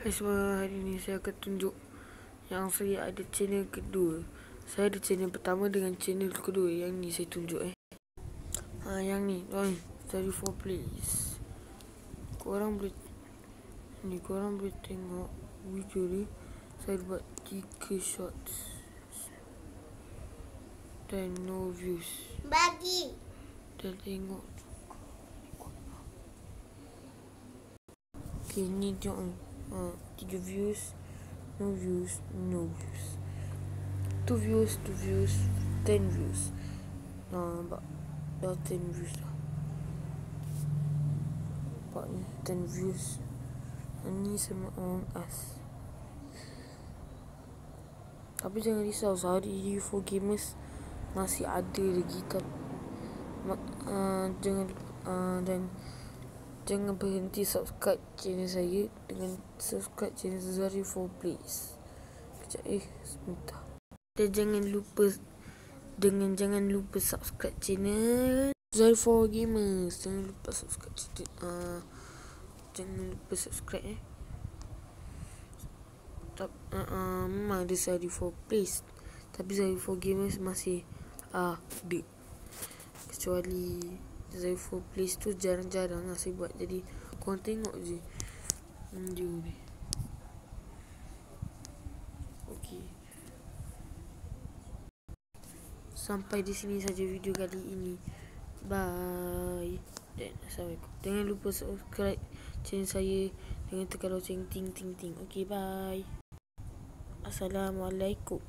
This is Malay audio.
Hai semua, hari ni saya akan tunjuk yang saya ada channel kedua. Saya ada channel pertama dengan channel kedua. Yang ni saya tunjuk yang ni Study4 Plays. Korang boleh tengok video ni. Saya buat 3 shots dan no views. Bagi. Dan tengok. Okay, ni tengok 3 views, no views, no views. 2 views, 10 views. Nampak dah 10 views dah. Nampak ni 10 views. Ni sama Among Us. Tapi jangan risau, sehari UFO Gamers masih ada lagi. Jangan berhenti subscribe channel saya dengan subscribe channel Study4 Plays. Sekejap sebentar. Dan jangan lupa subscribe channel Study4 Gamers. Jangan lupa subscribe memang ada Study4 Plays, tapi Study4 Gamers masih ada. Kecuali Study4 Plays tu jarang-jarang saya buat. Jadi korang tengok je video ni. Okey, sampai di sini saja video kali ini. Bye dan assalamualaikum. Jangan lupa subscribe channel saya dengan tekan loceng ting ting ting. Okey, bye. Assalamualaikum.